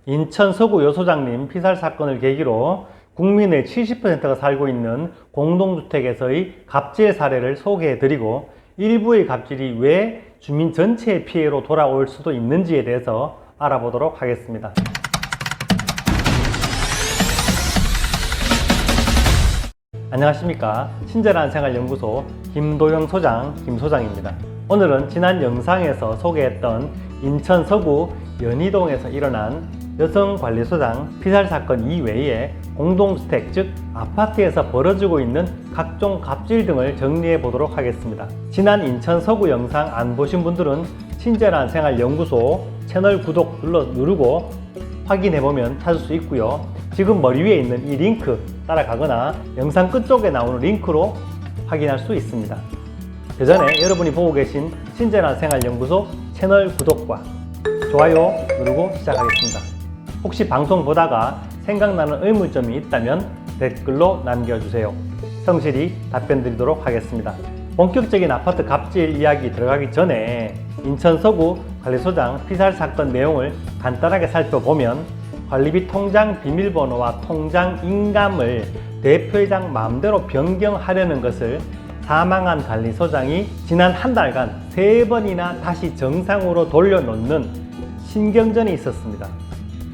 인천 서구 여소장님 피살 사건을 계기로 국민의 70%가 살고 있는 공동주택에서의 갑질 사례를 소개해드리고 일부의 갑질이 왜 주민 전체의 피해로 돌아올 수도 있는지에 대해서 알아보도록 하겠습니다. 안녕하십니까. 친절한 생활연구소 김도영 소장 김소장입니다. 오늘은 지난 영상에서 소개했던 인천 서구 연희동에서 일어난 여성관리소장 피살 사건 이외에 공동주택 즉 아파트에서 벌어지고 있는 각종 갑질 등을 정리해 보도록 하겠습니다. 지난 인천 서구 영상 안 보신 분들은 친절한 생활연구소 채널 구독 누르고 확인해 보면 찾을 수 있고요. 지금 머리 위에 있는 이 링크 따라가거나 영상 끝쪽에 나오는 링크로 확인할 수 있습니다. 그 전에 여러분이 보고 계신 친절한 생활연구소 채널 구독과 좋아요 누르고 시작하겠습니다. 혹시 방송 보다가 생각나는 의문점이 있다면 댓글로 남겨주세요. 성실히 답변 드리도록 하겠습니다. 본격적인 아파트 갑질 이야기 들어가기 전에 인천 서구 관리소장 피살 사건 내용을 간단하게 살펴보면 관리비 통장 비밀번호와 통장 인감을 대표이장 마음대로 변경하려는 것을 사망한 관리소장이 지난 한 달간 3번이나 다시 정상으로 돌려놓는 신경전이 있었습니다.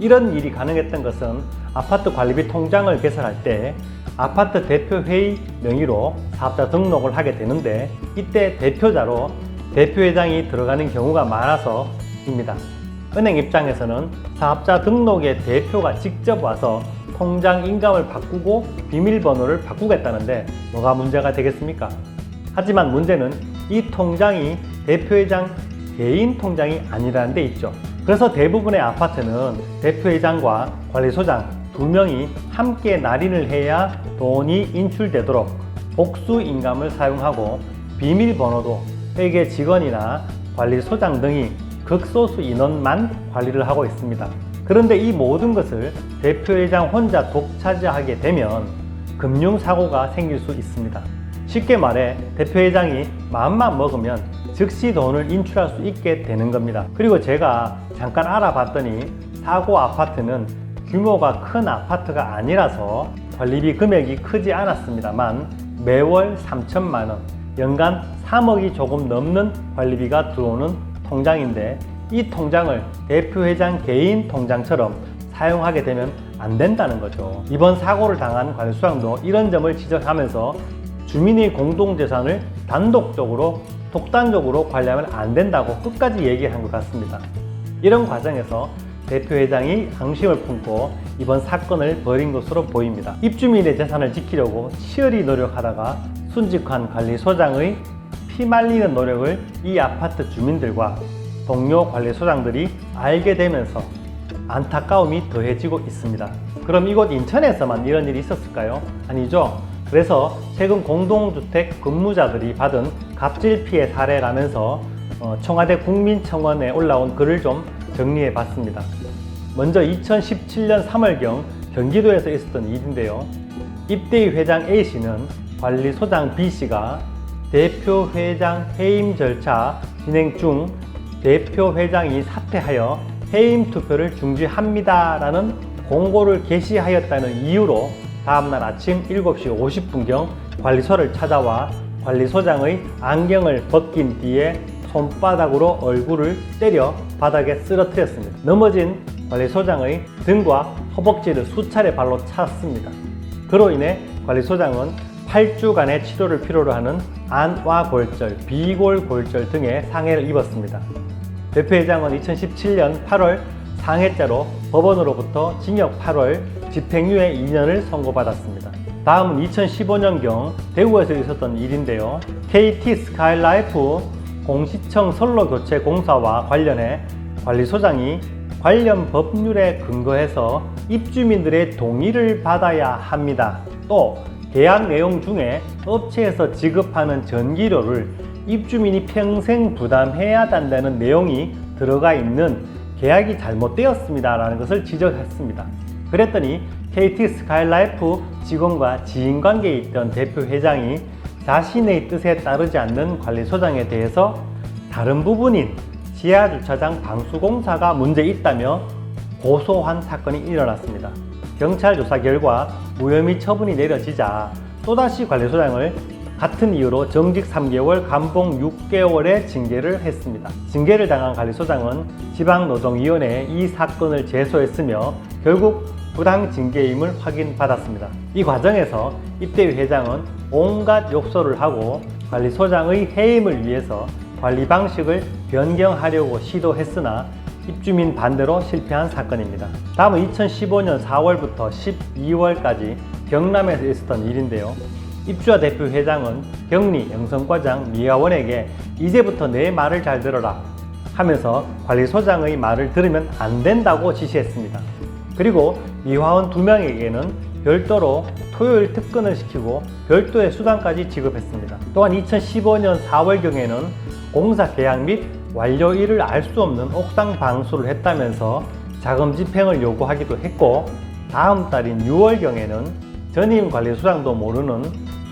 이런 일이 가능했던 것은 아파트 관리비 통장을 개설할 때 아파트 대표회의 명의로 사업자 등록을 하게 되는데 이때 대표자로 대표회장이 들어가는 경우가 많아서입니다. 은행 입장에서는 사업자 등록에 대표가 직접 와서 통장 인감을 바꾸고 비밀번호를 바꾸겠다는데 뭐가 문제가 되겠습니까? 하지만 문제는 이 통장이 대표회장 개인 통장이 아니라는 데 있죠. 그래서 대부분의 아파트는 대표회장과 관리소장 2명이 함께 날인을 해야 돈이 인출되도록 복수 인감을 사용하고 비밀번호도 회계 직원이나 관리소장 등이 극소수 인원만 관리를 하고 있습니다. 그런데 이 모든 것을 대표회장 혼자 독차지하게 되면 금융사고가 생길 수 있습니다. 쉽게 말해 대표회장이 마음만 먹으면 즉시 돈을 인출할 수 있게 되는 겁니다. 그리고 제가 잠깐 알아봤더니 사고 아파트는 규모가 큰 아파트가 아니라서 관리비 금액이 크지 않았습니다만 매월 3천만 원, 연간 3억이 조금 넘는 관리비가 들어오는 통장인데 이 통장을 대표회장 개인 통장처럼 사용하게 되면 안 된다는 거죠. 이번 사고를 당한 관리소장도 이런 점을 지적하면서 주민의 공동재산을 독단적으로 관리하면 안 된다고 끝까지 얘기한 것 같습니다. 이런 과정에서 대표회장이 양심을 품고 이번 사건을 벌인 것으로 보입니다. 입주민의 재산을 지키려고 치열히 노력하다가 순직한 관리소장의 피말리는 노력을 이 아파트 주민들과 동료 관리소장들이 알게 되면서 안타까움이 더해지고 있습니다. 그럼 이곳 인천에서만 이런 일이 있었을까요? 아니죠. 그래서 최근 공동주택 근무자들이 받은 갑질 피해 사례라면서 청와대 국민청원에 올라온 글을 좀 정리해 봤습니다. 먼저 2017년 3월경 경기도에서 있었던 일인데요. 입대위 회장 A씨는 관리소장 B씨가 대표회장 해임 절차 진행 중 대표회장이 사퇴하여 해임 투표를 중지합니다 라는 공고를 게시하였다는 이유로 다음날 아침 7시 50분경 관리소를 찾아와 관리소장의 안경을 벗긴 뒤에 손바닥으로 얼굴을 때려 바닥에 쓰러뜨렸습니다. 넘어진 관리소장의 등과 허벅지를 수차례 발로 찼습니다. 그로 인해 관리소장은 8주간의 치료를 필요로 하는 안와골절, 비골골절 등의 상해를 입었습니다. 대표회장은 2017년 8월 상해죄로 법원으로부터 징역 8월, 집행유예 2년을 선고받았습니다. 다음은 2015년경 대구에서 있었던 일인데요. KT 스카이라이프 공시청 선로교체 공사와 관련해 관리소장이 관련 법률에 근거해서 입주민들의 동의를 받아야 합니다. 또 계약 내용 중에 업체에서 지급하는 전기료를 입주민이 평생 부담해야 한다는 내용이 들어가 있는 계약이 잘못되었습니다 라는 것을 지적했습니다. 그랬더니 KT 스카이라이프 직원과 지인관계에 있던 대표회장이 자신의 뜻에 따르지 않는 관리소장에 대해서 다른 부분인 지하주차장 방수공사가 문제 있다며 고소한 사건이 일어났습니다. 경찰 조사 결과 무혐의 처분이 내려지자 또다시 관리소장을 같은 이유로 정직 3개월, 감봉 6개월의 징계를 했습니다. 징계를 당한 관리소장은 지방노동위원회에 이 사건을 제소했으며 결국 부당 징계임을 확인받았습니다. 이 과정에서 입대위 회장은 온갖 욕설을 하고 관리소장의 해임을 위해서 관리 방식을 변경하려고 시도했으나 입주민 반대로 실패한 사건입니다. 다음은 2015년 4월부터 12월까지 경남에서 있었던 일인데요. 입주자 대표 회장은 격리 영성과장 미화원에게 이제부터 내 말을 잘 들어라 하면서 관리소장의 말을 들으면 안 된다고 지시했습니다. 그리고 미화원 2명에게는 별도로 토요일 특근을 시키고 별도의 수당까지 지급했습니다. 또한 2015년 4월경에는 공사 계약 및 완료일을 알 수 없는 옥상 방수를 했다면서 자금 집행을 요구하기도 했고, 다음 달인 6월경에는 전임 관리소장도 모르는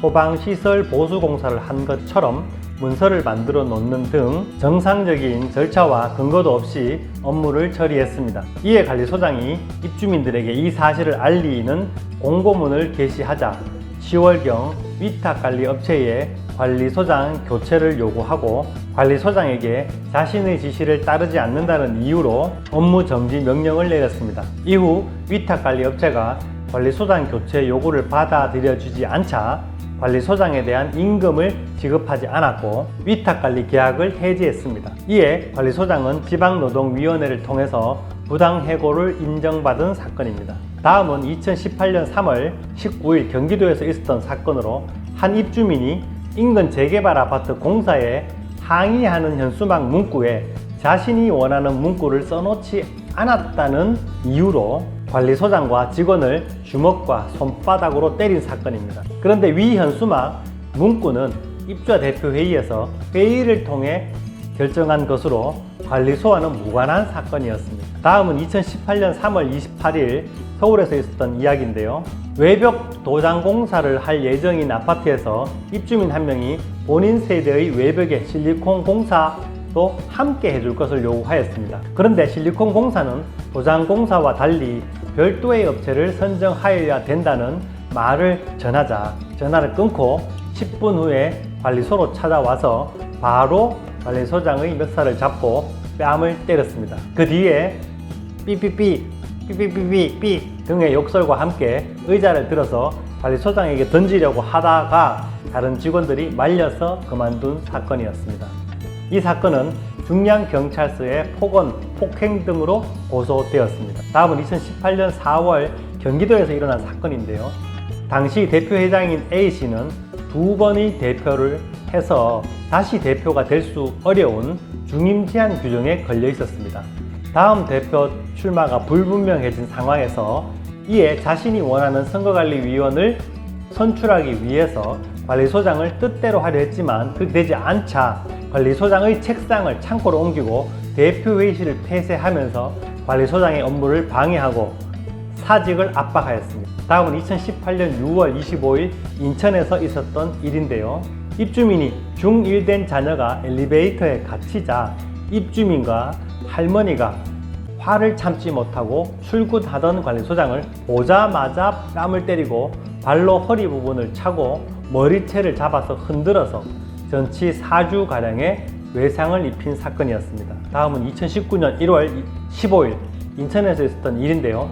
소방시설 보수공사를 한 것처럼 문서를 만들어 놓는 등 정상적인 절차와 근거도 없이 업무를 처리했습니다. 이에 관리소장이 입주민들에게 이 사실을 알리는 공고문을 게시하자 10월경 위탁관리업체에 관리소장 교체를 요구하고 관리소장에게 자신의 지시를 따르지 않는다는 이유로 업무 정지 명령을 내렸습니다. 이후 위탁관리업체가 관리소장 교체 요구를 받아들여주지 않자 관리소장에 대한 임금을 지급하지 않았고 위탁관리 계약을 해지했습니다. 이에 관리소장은 지방노동위원회를 통해서 부당해고를 인정받은 사건입니다. 다음은 2018년 3월 19일 경기도에서 있었던 사건으로 한 입주민이 인근 재개발 아파트 공사에 항의하는 현수막 문구에 자신이 원하는 문구를 써놓지 않았다는 이유로 관리소장과 직원을 주먹과 손바닥으로 때린 사건입니다. 그런데 위 현수막 문구는 입주자 대표회의에서 회의를 통해 결정한 것으로 관리소와는 무관한 사건이었습니다. 다음은 2018년 3월 28일 서울에서 있었던 이야기인데요. 외벽 도장 공사를 할 예정인 아파트에서 입주민 한 명이 본인 세대의 외벽에 실리콘 공사도 함께 해줄 것을 요구하였습니다. 그런데 실리콘 공사는 도장 공사와 달리 별도의 업체를 선정하여야 된다는 말을 전하자 전화를 끊고 10분 후에 관리소로 찾아와서 바로 관리소장의 멱살을 잡고 뺨을 때렸습니다. 그 뒤에 삐삐삐 삐삐삐삐 등의 욕설과 함께 의자를 들어서 관리소장에게 던지려고 하다가 다른 직원들이 말려서 그만둔 사건이었습니다. 이 사건은 중량경찰서에 폭언, 폭행 등으로 고소되었습니다. 다음은 2018년 4월 경기도에서 일어난 사건인데요. 당시 대표회장인 A씨는 2번의 대표를 해서 다시 대표가 될 수 어려운 중임 제한 규정에 걸려 있었습니다. 다음 대표 출마가 불분명해진 상황에서 이에 자신이 원하는 선거관리위원을 선출하기 위해서 관리소장을 뜻대로 하려 했지만 그렇게 되지 않자 관리소장의 책상을 창고로 옮기고 대표회의실을 폐쇄하면서 관리소장의 업무를 방해하고 사직을 압박하였습니다. 다음은 2018년 6월 25일 인천에서 있었던 일인데요. 입주민이 중1 된 자녀가 엘리베이터에 갇히자 입주민과 할머니가 화를 참지 못하고 출근하던 관리소장을 보자마자 뺨을 때리고 발로 허리 부분을 차고 머리채를 잡아서 흔들어서 전치 4주가량의 외상을 입힌 사건이었습니다. 다음은 2019년 1월 15일 인천에서 있었던 일인데요.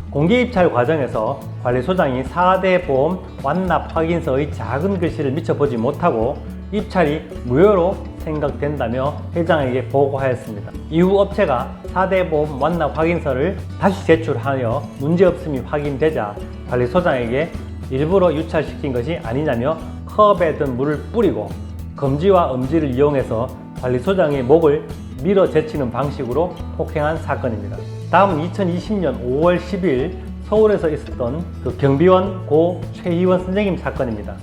공개입찰 과정에서 관리소장이 4대 보험 완납 확인서의 작은 글씨를 미처보지 못하고 입찰이 무효로 생각된다며 회장에게 보고하였습니다. 이후 업체가 4대 보험 완납 확인서를 다시 제출하여 문제없음이 확인되자 관리소장에게 일부러 유찰시킨 것이 아니냐며 컵에 든 물을 뿌리고 검지와 엄지를 이용해서 관리소장의 목을 밀어 제치는 방식으로 폭행한 사건입니다. 다음은 2020년 5월 10일 서울에서 있었던 경비원 고 최희원 선생님 사건입니다.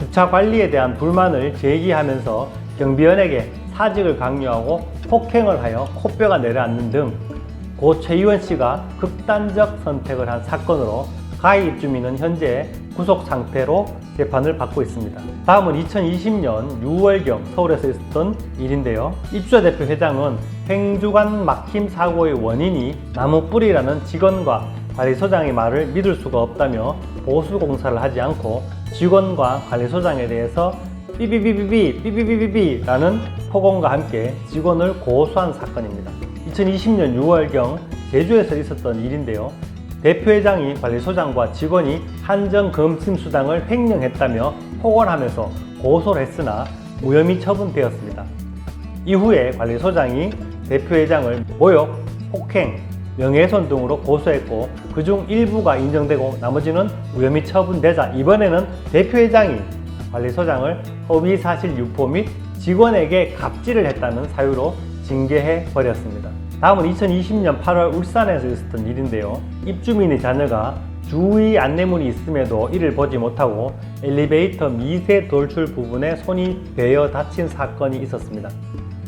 주차 관리에 대한 불만을 제기하면서 경비원에게 사직을 강요하고 폭행을 하여 코뼈가 내려앉는 등 고 최희원 씨가 극단적 선택을 한 사건으로 가해 입주민은 현재 구속 상태로 재판을 받고 있습니다. 다음은 2020년 6월경 서울에서 있었던 일인데요. 입주자 대표 회장은 횡주관 막힘 사고의 원인이 나무 뿌리라는 직원과 관리소장의 말을 믿을 수가 없다며 보수 공사를 하지 않고 직원과 관리소장에 대해서 삐삐삐삐삐 라는 폭언과 함께 직원을 고소한 사건입니다. 2020년 6월경 제주에서 있었던 일인데요. 대표회장이 관리소장과 직원이 한정금침수당을 횡령했다며 폭언하면서 고소를 했으나 무혐의 처분되었습니다. 이후에 관리소장이 대표회장을 모욕, 폭행, 명예훼손 등으로 고소했고 그중 일부가 인정되고 나머지는 무혐의 처분되자 이번에는 대표회장이 관리소장을 허위사실 유포 및 직원에게 갑질을 했다는 사유로 징계해 버렸습니다. 다음은 2020년 8월 울산에서 있었던 일인데요. 입주민의 자녀가 주의 안내문이 있음에도 이를 보지 못하고 엘리베이터 미세 돌출 부분에 손이 베어 다친 사건이 있었습니다.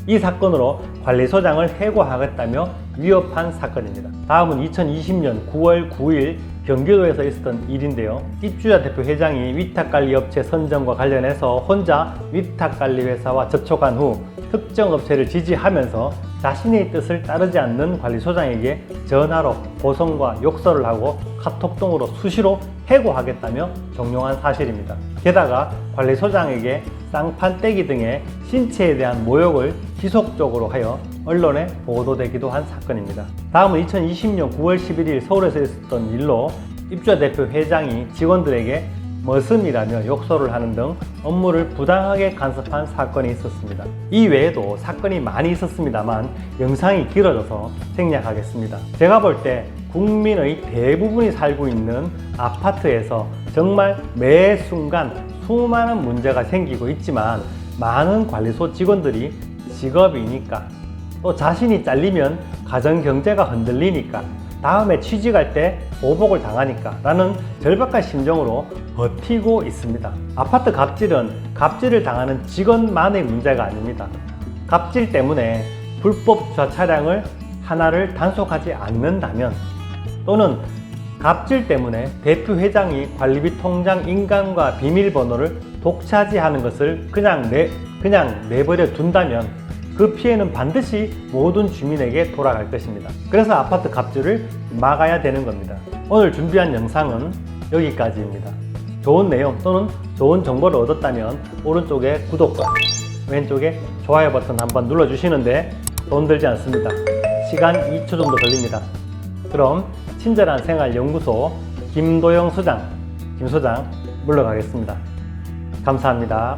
이 사건으로 관리소장을 해고하겠다며 위협한 사건입니다. 다음은 2020년 9월 9일 경기도에서 있었던 일인데요. 입주자 대표 회장이 위탁관리업체 선정과 관련해서 혼자 위탁관리회사와 접촉한 후 특정 업체를 지지하면서 자신의 뜻을 따르지 않는 관리소장에게 전화로 고성과 욕설을 하고 카톡 등으로 수시로 해고하겠다며 종용한 사실입니다. 게다가 관리소장에게 쌍판 떼기 등의 신체에 대한 모욕을 지속적으로 하여 언론에 보도되기도 한 사건입니다. 다음은 2020년 9월 11일 서울에서 있었던 일로 입주자 대표 회장이 직원들에게 머슴이라며 욕설을 하는 등 업무를 부당하게 간섭한 사건이 있었습니다. 이 외에도 사건이 많이 있었습니다만 영상이 길어져서 생략하겠습니다. 제가 볼 때 국민의 대부분이 살고 있는 아파트에서 정말 매 순간 수많은 문제가 생기고 있지만 많은 관리소 직원들이 직업이니까 또 자신이 잘리면 가정 경제가 흔들리니까 다음에 취직할 때 보복을 당하니까 라는 절박한 심정으로 버티고 있습니다. 아파트 갑질은 갑질을 당하는 직원만의 문제가 아닙니다. 갑질 때문에 불법 주차 차량을 하나를 단속하지 않는다면 또는 갑질 때문에 대표 회장이 관리비 통장 인감과 비밀번호를 독차지하는 것을 그냥 내버려 둔다면 그 피해는 반드시 모든 주민에게 돌아갈 것입니다. 그래서 아파트 갑질을 막아야 되는 겁니다. 오늘 준비한 영상은 여기까지입니다. 좋은 내용 또는 좋은 정보를 얻었다면 오른쪽에 구독과 왼쪽에 좋아요 버튼 한번 눌러주시는데 돈 들지 않습니다. 시간 2초 정도 걸립니다. 그럼 친절한 생활연구소 김도영 소장, 김 소장 물러가겠습니다. 감사합니다.